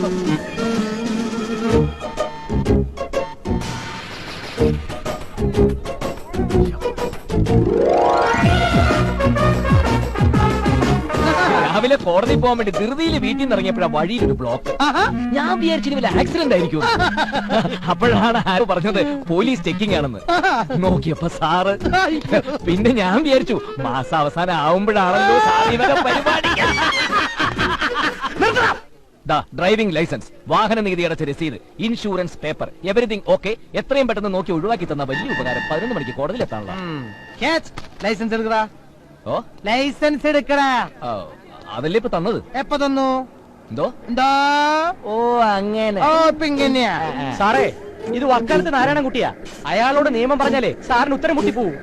രാവിലെ കോടതി പോകാൻ വേണ്ടി ധൃതിയിൽ വീട്ടിൽ നിന്ന് ഇറങ്ങിയപ്പോഴാ വഴിയിലൊരു ബ്ലോക്ക്. ഞാൻ വിചാരിച്ചിട്ട് വല്ല ആക്സിഡന്റ് ആയിരിക്കും. അപ്പോഴാണ് ആരോ പറഞ്ഞത് പോലീസ് ചെക്കിംഗ് ആണെന്ന്. നോക്കിയപ്പോ സാറ്. പിന്നെ ഞാൻ വിചാരിച്ചു മാസം അവസാനം ആവുമ്പോഴാണല്ലോ സാറിവക പരിപാടി. ഡ്രൈവിംഗ് ലൈസൻസ്, വാഹന നികുതി അടച്ച രസീത്, ഇൻഷുറൻസ് പേപ്പർ, എവരിതിങ് ഓക്കെ. എത്രയും പെട്ടെന്ന് നോക്കി ഒഴിവാക്കി തന്ന വലിയ ഉപകാരം. 11 മണിക്ക് കോടതിയിൽ എത്താനുള്ള ലൈസൻസ് എടുക്കടാ. ഓ ലൈസൻസ് എടുക്കടാ. അതല്ലേ ഇപ്പൊ തന്നത്? എപ്പോ തന്നു? എന്തോ എന്താ? ഓ അങ്ങനെ. ഓ ഇപ്പൊ ഇങ്ങനെയാ. സാറേ, ഇത് വക്കാലത്ത് നാരായണൻകുട്ടിയാ. അയാളോട് നിയമം പറഞ്ഞാലേ സാറിന് ഉത്തരം മുട്ടിപ്പോവും.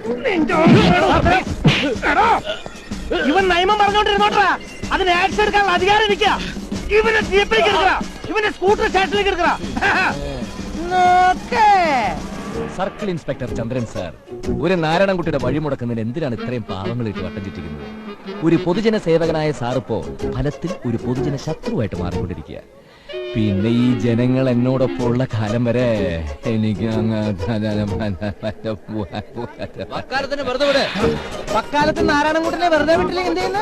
ഇവൻ നിയമം പറഞ്ഞോണ്ടിരുന്നോട്ടാ. അതിന് ആക്ഷൻ എടുക്കാനുള്ള അധികാരം ഇരിക്കുക. ഇവനെ ജീപ്പിലേക്ക് എടുക്കറ, ഇവനെ സ്കൂട്ടർ സ്റ്റേഷനിലേക്ക് എടുക്കറ. സർക്കിൾ ഇൻസ്പെക്ടർ ചന്ദ്രൻ സാർ, ഒരു നാരായണൻകുട്ടിയുടെ വഴിമുടക്കുന്നതിന് എന്തിനാണ് ഇത്രയും പാവങ്ങളിട്ട് വട്ടം ചുറ്റിക്കുന്നത്? ഒരു പൊതുജന സേവകനായ സാറിപ്പോ ഫലത്തിൽ ഒരു പൊതുജന ശത്രുവായിട്ട് മാറിക്കൊണ്ടിരിക്കുക. പിന്നെ ഈ ജനങ്ങൾ എന്നോടൊപ്പം ഉള്ള കാലം വരെ എനിക്ക് വക്കാലത്ത് നാരായണൻകുട്ടിനെ വെറുതെ വിട്ടില്ലെങ്കിൽ എന്ത്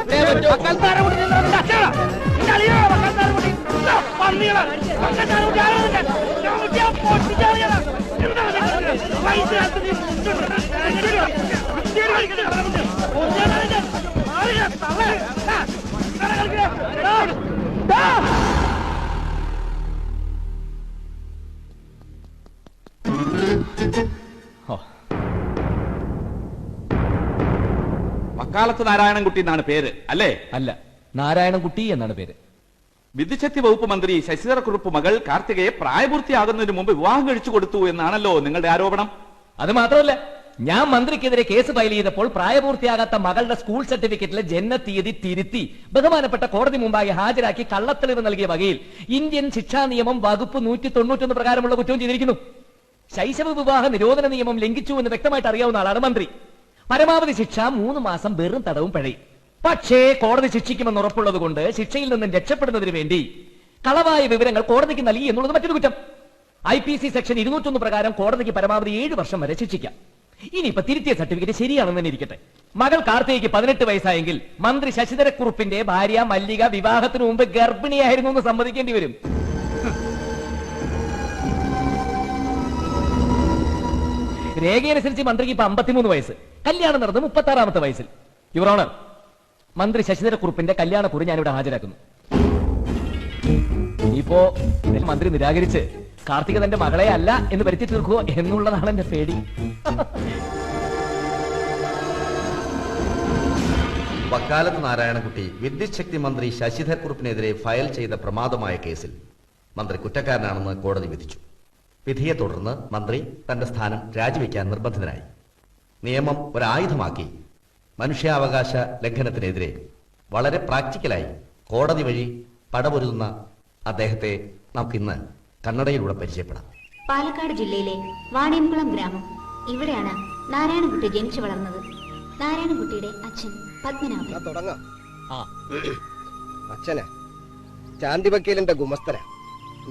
വക്കാലത്ത് നാരായണൻകുട്ടി എന്നാണ് പേര് അല്ലേ? അല്ല, നാരായണൻകുട്ടി എന്നാണ് പേര്. വിദ്യുച്ഛക്തി വകുപ്പ് മന്ത്രി ശശിധരക്കുറുപ്പ് മകൾ കാർത്തികയെ പ്രായപൂർത്തിയാകുന്നതിന് മുമ്പ് വിവാഹം കഴിച്ചു കൊടുത്തു എന്നാണല്ലോ നിങ്ങളുടെ ആരോപണം. അത് മാത്രമല്ല, ഞാൻ മന്ത്രിക്കെതിരെ കേസ് ഫയൽ ചെയ്തപ്പോൾ പ്രായപൂർത്തിയാകാത്ത മകളുടെ സ്കൂൾ സർട്ടിഫിക്കറ്റിലെ ജനനത്തീയതി തിരുത്തി ബഹുമാനപ്പെട്ട കോടതി മുമ്പാകെ ഹാജരാക്കി കള്ളത്തെളിവ് നൽകിയ വകയിൽ ഇന്ത്യൻ ശിക്ഷാ നിയമം വകുപ്പ് 191 പ്രകാരമുള്ള കുറ്റവും ചെയ്തിരിക്കുന്നു. ശൈശവ വിവാഹ നിരോധന നിയമം ലംഘിച്ചു എന്ന് വ്യക്തമായിട്ട് അറിയാവുന്ന ആളാണ് മന്ത്രി. പരമാവധി ശിക്ഷ 3 മാസം വെറും തടവും പിഴയും. പക്ഷേ കോടതി ശിക്ഷിക്കുമെന്ന് ഉറപ്പുള്ളത് കൊണ്ട് ശിക്ഷയിൽ നിന്നും രക്ഷപ്പെടുന്നതിന് വേണ്ടി കളവായ വിവരങ്ങൾ കോടതിക്ക് നൽകി എന്നുള്ളത് മറ്റൊരു കുറ്റം. IPC സെക്ഷൻ 201 പ്രകാരം കോടതിക്ക് പരമാവധി 7 വർഷം വരെ ശിക്ഷിക്കാം. ഇനിയിപ്പോ തിരുത്തിയ സർട്ടിഫിക്കറ്റ് ശരിയാണെന്ന് തന്നെ ഇരിക്കട്ടെ. മകൾ കാർത്തികയ്ക്ക് 18 വയസ്സായെങ്കിൽ മന്ത്രി ശശിധരക്കുറുപ്പിന്റെ ഭാര്യ മല്ലിക വിവാഹത്തിനു മുമ്പ് ഗർഭിണിയായിരുന്നു എന്ന് സമ്മതിക്കേണ്ടി വരും. രേഖയനുസരിച്ച് മന്ത്രിക്ക് ഇപ്പൊ 53 വയസ്സ്. കല്യാണം നടന്നത് 36ാമത്തെ വയസ്സിൽ. യുവർ ഓണർ, മന്ത്രി ശശിധരക്കുറുപ്പിന്റെ കല്യാണക്കുറി ഞാനിവിടെ ഹാജരാക്കുന്നു. ഇപ്പോ മന്ത്രി നിരാകരിച്ച് കാർത്തിക തന്റെ മകളെ അല്ല എന്ന് വരുത്തി തീർക്കുവോ എന്നുള്ളതാണ് എന്റെ പേടി. വക്കാലത്ത് നാരായണൻകുട്ടി വിദ്യുച്ഛക്തി മന്ത്രി ശശിധരക്കുറുപ്പിനെതിരെ ഫയൽ ചെയ്ത പ്രമാദമായ കേസിൽ മന്ത്രി കുറ്റക്കാരനാണെന്ന് കോടതി വിധിച്ചു. വിധിയെ തുടർന്ന് മന്ത്രി തന്റെ സ്ഥാനം രാജിവെക്കാൻ നിർബന്ധിതനായി. നിയമം ഒരായുധമാക്കി മനുഷ്യാവകാശ ലംഘനത്തിനെതിരെ വളരെ പ്രാക്ടിക്കലായി കോടതി വഴി പടപൊരുതുന്ന അദ്ദേഹത്തെ നമുക്കിന്ന് കന്നഡയിലൂടെ പരിചയപ്പെടാം. പാലക്കാട് ജില്ലയിലെ വാണിയംകുളം ഗ്രാമം. ഇവിടെയാണ് നാരായണൻകുട്ടി ജനിച്ചു വളർന്നത്. നാരായണൻകുട്ടിയുടെ അച്ഛൻ പത്മനാഭൻ. അച്ഛനെ ചാന്തി വക്കീലിന്റെ ഗുമസ്തന.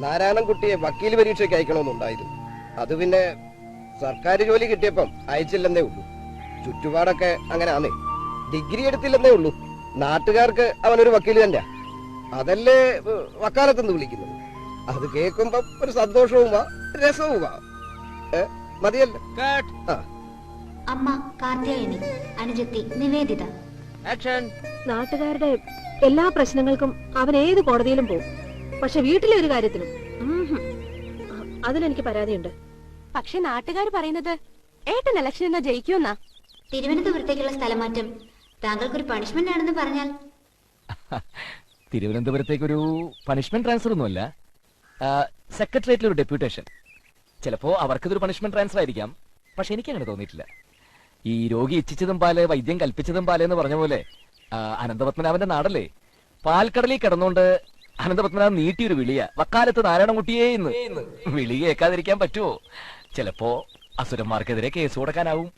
നാരായണൻകുട്ടിയെ വക്കീൽ പരീക്ഷയ്ക്ക് അയക്കണമെന്നുണ്ടായിരുന്നു. അത് പിന്നെ സർക്കാർ ജോലി കിട്ടിയപ്പം അയച്ചില്ലെന്നേ ഉള്ളൂ. ചുറ്റുപാടൊക്കെ അങ്ങനെ ആന്നേ. ഡിഗ്രി എടുത്തില്ലെന്നേ ഉള്ളൂ. നാട്ടുകാർക്ക് അവനൊരു വക്കീൽ തന്നെ. അതല്ലേ വക്കാലത്തെന്ന് വിളിക്കുന്നത്. അത് കേൾക്കുമ്പോ ഒരു സന്തോഷവും രസവും മതിയല്ലോ. അമ്മ കാർത്യായനി, അനുജത്തി നിവേദിത. നാട്ടുകാരുടെ എല്ലാ പ്രശ്നങ്ങൾക്കും അവൻ ഏത് കോടതിയിലും പോകും. പക്ഷെ വീട്ടിലെ ഒരു കാര്യത്തിനും അതിലെനിക്ക് പരാതിയുണ്ട്. പക്ഷെ നാട്ടുകാർ പറയുന്നത് ഏട്ടൻ ഇലക്ഷൻ എന്നാ ജയിക്കുമെന്നാ. തിരുവനന്തപുരത്തേക്കുള്ള സ്ഥലമാറ്റം താങ്കൾക്കൊരു പണിഷ്മെന്റ് ആണെന്ന് പറഞ്ഞാൽ? തിരുവനന്തപുരത്തേക്കൊരു പണിഷ്മെന്റ് ട്രാൻസ്ഫർ ഒന്നുമല്ല, സെക്രട്ടേറിയറ്റിൽ ഒരു ഡെപ്യൂട്ടേഷൻ. ചിലപ്പോ അവർക്കിതൊരു പണിഷ്മെന്റ് ട്രാൻസ്ഫർ ആയിരിക്കാം. പക്ഷെ എനിക്കങ്ങനെ തോന്നിയിട്ടില്ല. ഈ രോഗി ഇച്ഛിച്ചതും പാല് വൈദ്യം കൽപ്പിച്ചതും പാല് എന്ന് പറഞ്ഞ പോലെ അനന്തപത്മനാഭന്റെ നാടല്ലേ. പാൽക്കടലിൽ കിടന്നുകൊണ്ട് അനന്തപത്മനാഭൻ നീട്ടിയൊരു വിളിയ വക്കാലത്ത് നാരായണൻകുട്ടിയെ ഇന്ന്. വിളി കേൾക്കാതിരിക്കാൻ പറ്റുമോ? ചിലപ്പോ അസുരന്മാർക്കെതിരെ കേസ് കൊടുക്കാനാവും.